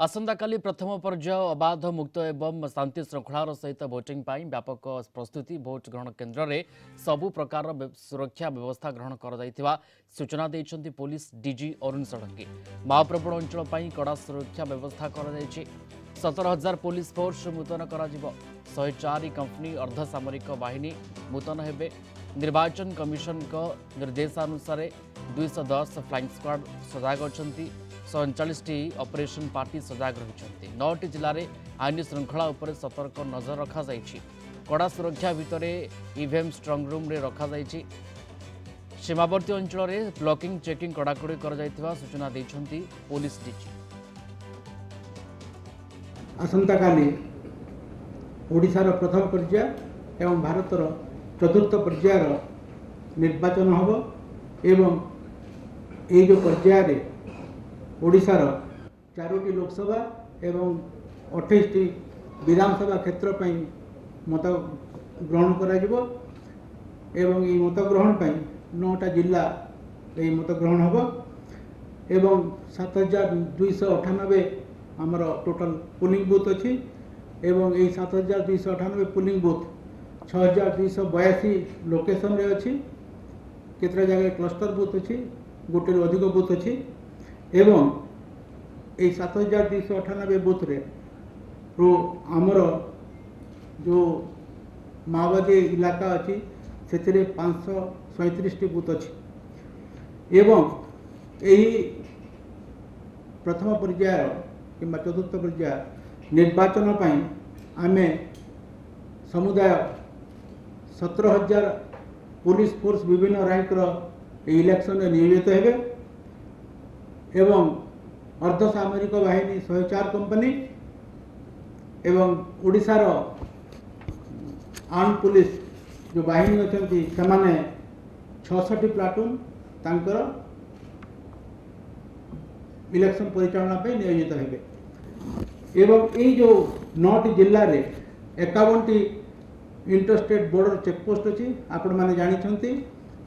आसंताकाली प्रथम पर्याय अबाध मुक्त एवं शांति श्रृंखलार सहित भोटिंग पाई व्यापक प्रस्तुति भोट ग्रहण केन्द्र में सबु प्रकार सुरक्षा व्यवस्था ग्रहण कर सूचना देइछन्ति पुलिस डीजी अरुण षडंगी। महाप्रबल अंचल पाई कड़ा सुरक्षा व्यवस्था कर 17,000 पुलिस फोर्स मुतयन कर 104 कंपनी अर्धसामरिक बाहिनी मुतयन हेबे। निर्वाचन कमिशन निर्देशानुसार 210 फ्लाइंग स्क्वाड सजाग अछन्ति। 47टी ऑपरेशन पार्टी सजाग रही। 9टी जिले में आईन श्रृंखला उपर सतर्क नजर रखा कड़ा सुरक्षा भितर ईवीएम स्ट्रंग रूम रे रखा सीमावर्ती अंचल में ब्लॉकिंग चेकिंग कड़ाकड़ी कर सूचना देइछन्ति पुलिस डीजी। आसंताकाली ओडिशार प्रथम पर्याय एवं भारतर चतुर्थ पर्यायर निर्वाचन होब एवं ये जो पर्याय ओडिशार 4टी लोकसभा एवं 28टी विधानसभा क्षेत्र पर मत ग्रहण कर मत ग्रहण पर 9टा जिला ये मत ग्रहण हम एवं 7,298 आमर टोटल पोलिंग बूथ अच्छी एवं यही 7,298 पोलिंग बूथ 6,282 लोकेशन रे अच्छी। केतरा जगह क्लस्टर बूथ अच्छी गोटे अधिक बूथ अच्छी एवं ये 7,298 बूथ रे आमर जो माओवादी इलाका अच्छी से 537टी बूथ अच्छी एवं यही प्रथम पर्याय कि चतुर्थ पर्याय निर्वाचन पाई आमे समुदाय 17,000 पुलिस फोर्स विभिन्न रैंकर इलेक्शन नियोजित हेबे एवं अर्धसामरिक बाहिनी 104 कंपनी एवं ओडिशार आर्म पुलिस जो बाहिनी अच्छी से 66 प्लाटून तांकर इलेक्शन परिचालना पे नियोजित हेबे एवं ये जो 9टी जिले में 51टी इंटरस्टेट बॉर्डर चेकपोस्ट अच्छी आपण मैंने जानते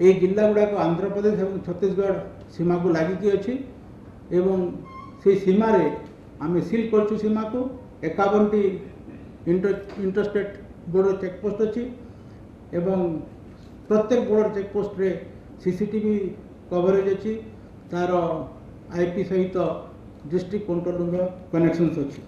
ये जिला गुड़ाक आंध्र प्रदेश और छत्तीसगढ़ सीमा को लगिकी अच्छी एवं से सीमा रे आमे सील करछु सीमा को 51टी इंटरस्टेट बॉर्डर चेकपोस्ट अच्छी एवं प्रत्येक बॉर्डर चेकपोस्ट रे सीसीटीवी कवरेज अच्छी तार आईपी सहित डिस्ट्रिक्ट कंट्रोल रूम कनेक्शंस अच्छी।